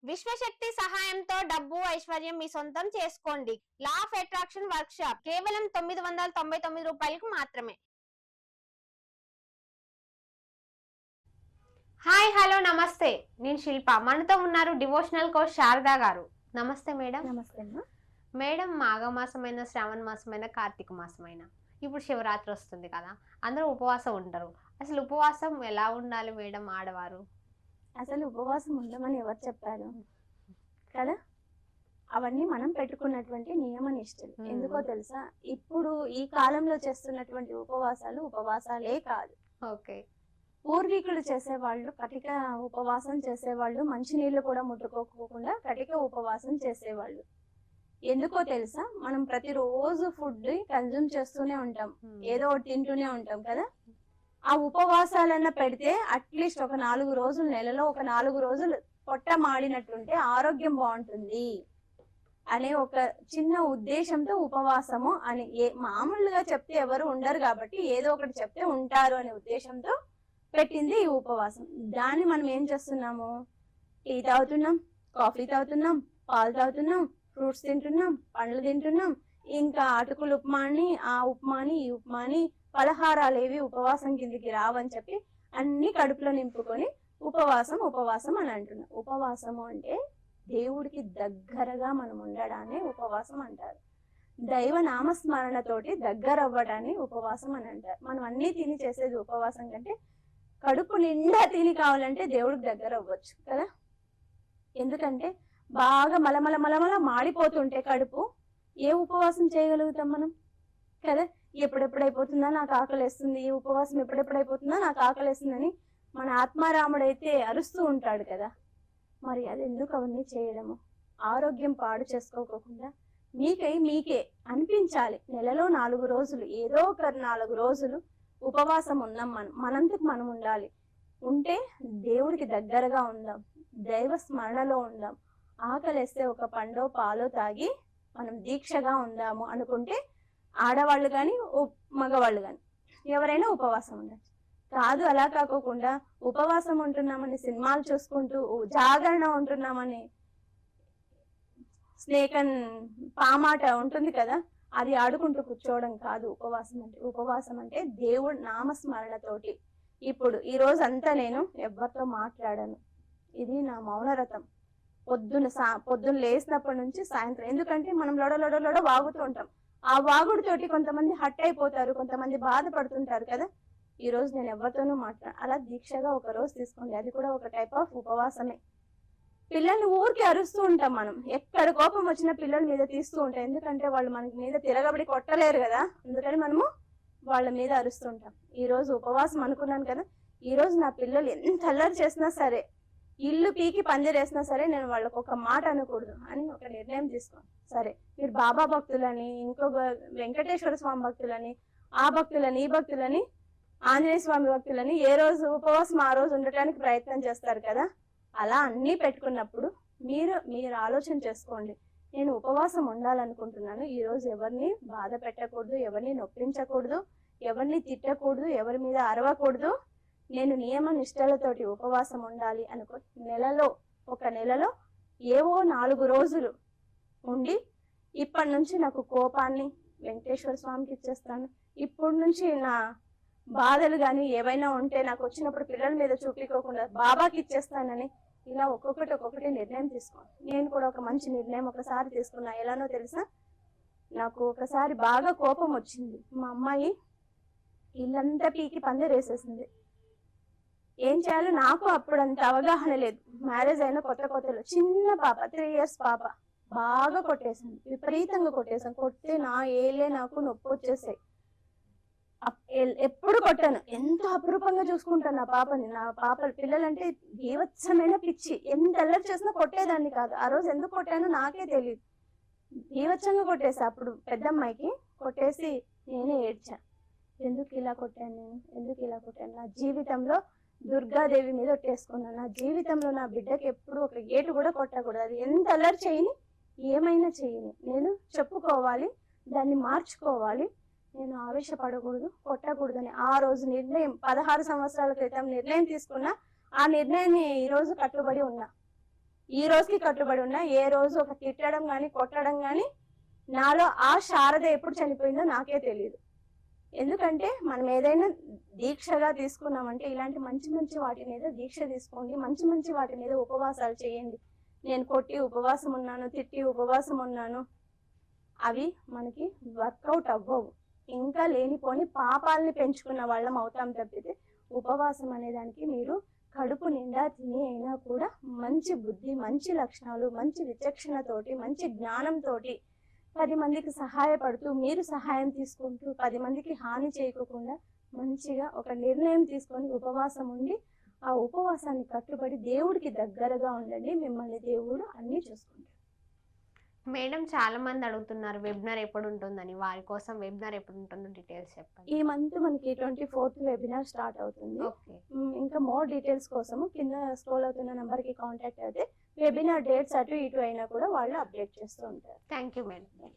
విశ్వశక్తి సహాయంతో డబ్బు ఐశ్వర్యం మీ సొంతం చేసుకోండి. Law of attraction work shop కేవలం 999 రూపాయలకు మాత్రమే. హాయ్ హలో నమస్తే, నేను శిల్ప. మనతో ఉన్నారు డివోషనల్ కోచ్ శారదా గారు. నమస్తే మేడం. నమస్తే మేడం, మాఘమాసమైన శ్రావణ మాసమైన కార్తీక మాసమైన ఇప్పుడు శివరాత్రి వస్తుంది కదా, అందరూ ఉపవాసం ఉంటారు. అసలు ఉపవాసం ఎలా ఉండాలి మేడం ఆడవారు? అసలు ఉపవాసం ఉండమని ఎవరు చెప్పారు కదా? అవన్నీ మనం పెట్టుకున్నటువంటి నియమ నిష్టలు. ఎందుకో తెలుసా, ఇప్పుడు ఈ కాలంలో చేస్తున్నటువంటి ఉపవాసాలే కాదు. ఓకే. పూర్వీకులు చేసేవాళ్ళు కటిక ఉపవాసం చేసేవాళ్ళు, మంచినీళ్ళు కూడా ముట్టుకోకుండా కటిక ఉపవాసం చేసేవాళ్ళు. ఎందుకో తెలుసా, మనం ప్రతిరోజు ఫుడ్ కన్జ్యూమ్ చేస్తూనే ఉంటాం, ఏదో ఒకటి తింటూనే ఉంటాం కదా. ఆ ఉపవాసాలన్న పెడితే అట్లీస్ట్ ఒక 4 రోజులు, నెలలో ఒక 4 రోజులు పొట్ట మాడినట్టుంటే ఆరోగ్యం బాగుంటుంది అనే ఒక చిన్న ఉద్దేశంతో ఉపవాసము అని మామూలుగా చెప్తే ఎవరు ఉండరు కాబట్టి ఏదో ఒకటి చెప్తే ఉంటారు అనే ఉద్దేశంతో పెట్టింది ఈ ఉపవాసం. దాన్ని మనం ఏం చేస్తున్నాము? టీ తాగుతున్నాం, కాఫీ తాగుతున్నాం, పాలు తాగుతున్నాం, ఫ్రూట్స్ తింటున్నాం, పండ్లు తింటున్నాం, ఇంకా అటుకులు ఉప్మాని, ఆ ఉప్మాని, ఈ ఉప్మాని, పలహారాలు ఏవి ఉపవాసం కిందికి రావని చెప్పి అన్ని కడుపులో నింపుకొని ఉపవాసం అని అంటున్నాం. ఉపవాసము అంటే దేవుడికి దగ్గరగా మనం ఉండడాన్ని ఉపవాసం అంటారు. దైవ నామస్మరణతోటి దగ్గర అవ్వడాన్ని ఉపవాసం అని అంటారు. మనం అన్ని తిని చేసేది ఉపవాసం కంటే కడుపు నిండా తిని కావాలంటే దేవుడికి దగ్గర అవ్వచ్చు కదా. ఎందుకంటే బాగా మలమల మాడిపోతుంటే కడుపు ఏ ఉపవాసం చేయగలుగుతాం మనం కదా? ఎప్పుడెప్పుడైపోతుందా నాకు ఆకలేస్తుంది, ఈ ఉపవాసం ఎప్పుడెప్పుడైపోతుందా నాకు ఆకలేస్తుందని మన ఆత్మారాముడైతే అరుస్తూ ఉంటాడు కదా. మరి అది ఎందుకు అవన్నీ చేయడము? ఆరోగ్యం పాడు చేసుకోకుండా మీకే అనిపించాలి. నెలలో 4 రోజులు, ఏదో ఒక 4 రోజులు ఉపవాసం ఉన్నాం, మనంతకు మనం ఉండాలి. ఉంటే దేవుడికి దగ్గరగా ఉందాం, దైవ స్మరణలో ఉందాం. ఆకలేస్తే ఒక పండో పాలో తాగి మనం దీక్షగా ఉందాము అనుకుంటే ఆడవాళ్ళు కానీ మగవాళ్ళు కానీ ఎవరైనా ఉపవాసం ఉండొచ్చు. కాదు, అలా కాకోకుండా ఉపవాసం ఉంటున్నామని సినిమాలు చూసుకుంటూ జాగరణ ఉంటున్నామని స్నేక్ అండ్ పామాట ఉంటుంది కదా, అది ఆడుకుంటూ కూర్చోవడం కాదు ఉపవాసం అంటే. ఉపవాసం అంటే దేవుడు నామస్మరణతోటి. ఇప్పుడు ఈ రోజు అంతా నేను ఎవరితో మాట్లాడాను, ఇది నా మౌనరథం. పొద్దున్న లేసినప్పటి నుంచి సాయంత్రం, ఎందుకంటే మనం లొడ వాగుతూ ఉంటాం. ఆ వాగుడితోటి కొంతమంది హట్ అయిపోతారు, కొంతమంది బాధపడుతుంటారు కదా. ఈ రోజు నేను ఎవరితోనూ అలా దీక్షగా ఒక రోజు తీసుకోండి, అది కూడా ఒక టైప్ ఆఫ్ ఉపవాసమే. పిల్లల్ని ఊరికి అరుస్తూ ఉంటాం మనం, ఎక్కడ కోపం వచ్చినా పిల్లల మీద తీస్తూ ఉంటాం, ఎందుకంటే వాళ్ళు మనకి మీద తిరగబడి కొట్టలేరు కదా, అందుకని మనము వాళ్ళ మీద అరుస్తూ ఉంటాం. ఈ రోజు ఉపవాసం అనుకున్నాను కదా, ఈ రోజు నా పిల్లలు ఎంత అల్లరి చేసినా సరే, ఇల్లు పీకి పందిరేసినా సరే నేను వాళ్ళకు ఒక మాట అనకూడదు అని ఒక నిర్ణయం తీసుకోండి. సరే, మీరు బాబా భక్తులని, ఇంకొక వెంకటేశ్వర స్వామి భక్తులని, ఆ భక్తులని, ఈ భక్తులని, ఆంజనేయ స్వామి భక్తులని, ఏ రోజు ఉపవాసం ఆ రోజు ఉండటానికి ప్రయత్నం చేస్తారు కదా. అలా అన్నీ పెట్టుకున్నప్పుడు మీరు ఆలోచన చేసుకోండి, నేను ఉపవాసం ఉండాలనుకుంటున్నాను, ఈ రోజు ఎవరిని బాధ పెట్టకూడదు, ఎవరిని నొప్పించకూడదు, ఎవరిని తిట్టకూడదు, ఎవరి మీద అరవకూడదు, నేను నియమ నిష్టలతోటి ఉపవాసం ఉండాలి అనుకో. ఒక నెలలో ఏవో 4 రోజులు ఉండి ఇప్పటి నుంచి నాకు కోపాన్ని వెంకటేశ్వర స్వామికి ఇచ్చేస్తాను, ఇప్పటి నుంచి నా బాధలు కానీ ఏవైనా ఉంటే నాకు వచ్చినప్పుడు పిల్లల మీద చూపించుకోకుండా బాబాకి ఇచ్చేస్తానని ఇలా ఒక్కొక్కటి నిర్ణయం తీసుకోండి. నేను కూడా ఒక మంచి నిర్ణయం ఒకసారి తీసుకున్నా. ఎలానో తెలుసా, నాకు ఒకసారి బాగా కోపం వచ్చింది. మా అమ్మాయి ఇల్లంతా పీకి పందిరేసేసింది. ఏం చేయాలో నాకు అప్పుడు అంత అవగాహన లేదు. మ్యారేజ్ అయిన కొత్తలో చిన్న పాప, 3 years పాప, బాగా కొట్టేసింది, విపరీతంగా కొట్టేసాను. కొడితే నా ఏలే నాకు నొప్పి వచ్చేసాయి. ఎప్పుడు కొట్టాను, ఎంత అపురూపంగా చూసుకుంటాను నా పాపని. నా పిల్లలంటే బీభత్సమైన పిచ్చి, ఎంత అల్లరి చేసినా కొట్టేదాన్ని కాదు. ఆ రోజు ఎందుకు కొట్టానో నాకే తెలియదు, బీభత్సంగా కొట్టేసా. అప్పుడు పెద్దమ్మాయికి కొట్టేసి నేనే ఏడ్చా, ఎందుకు ఇలా కొట్టాను, నా జీవితంలో దుర్గాదేవి మీద ఒట్టేసుకున్నాను, నా జీవితంలో నా బిడ్డకి ఎప్పుడు ఒక గేటు కూడా కొట్టకూడదు, అది ఎంత అల్లరి చేయని, ఏమైనా చేయని, నేను చెప్పుకోవాలి, దాన్ని మార్చుకోవాలి, నేను ఆవేశపడకూడదు, కొట్టకూడదని ఆ రోజు నిర్ణయం 16 సంవత్సరాల క్రితం నిర్ణయం తీసుకున్నా. ఆ నిర్ణయాన్ని ఈ రోజు కట్టుబడి ఉన్నా. ఈ రోజుకి కట్టుబడి ఉన్నా. ఏ రోజు ఒక తిట్టడం కానీ కొట్టడం కానీ నాలో ఆ శారద ఎప్పుడు చనిపోయిందో నాకే తెలియదు. ఎందుకంటే మనం ఏదైనా దీక్షగా తీసుకున్నామంటే ఇలాంటి మంచి మంచి వాటి మీద దీక్ష తీసుకోండి, మంచి మంచి వాటి మీద ఉపవాసాలు చేయండి. నేను కొట్టి ఉపవాసం ఉన్నాను, తిట్టి ఉపవాసం ఉన్నాను, అవి మనకి వర్కౌట్ అవ్వవు. ఇంకా లేనిపోని పాపాలని పెంచుకున్న వాళ్ళం అవుతాం తప్పితే ఉపవాసం అనే దానికి మీరు కడుపు నిండా తిని అయినా కూడా మంచి బుద్ధి, మంచి లక్షణాలు, మంచి విచక్షణతోటి, మంచి జ్ఞానంతోటి 10 మందికి సహాయపడుతూ, మీరు సహాయం తీసుకుంటూ 10 మందికి హాని చేయకుండా మంచిగా ఒక నిర్ణయం తీసుకొని ఉపవాసం ఉండి ఆ ఉపవాసాన్ని కట్టుబడి దేవుడికి దగ్గరగా ఉండండి. మిమ్మల్ని దేవుడు అన్నీ చూసుకుంటాడు. మేడం చాలా మంది అడుగుతున్నారు వెబినార్ ఎప్పుడు ఉంటుందని. వారి కోసం వెబినార్ ఎప్పుడు ఉంటుందో డీటెయిల్స్ చెప్పండి. ఈ మంత్ మనకి 24th వెబినార్ స్టార్ట్ అవుతుంది. ఓకే. ఇంకా మోర్ డీటెయిల్స్ కోసము కింద స్క్రోల్ అవుతున్న నంబర్కి కాంటాక్ట్ అయితే వెబినార్ డేట్స్ అటు ఇటు అయినా కూడా వాళ్ళు అప్డేట్ చేస్తూ ఉంటారు. Thank you madam.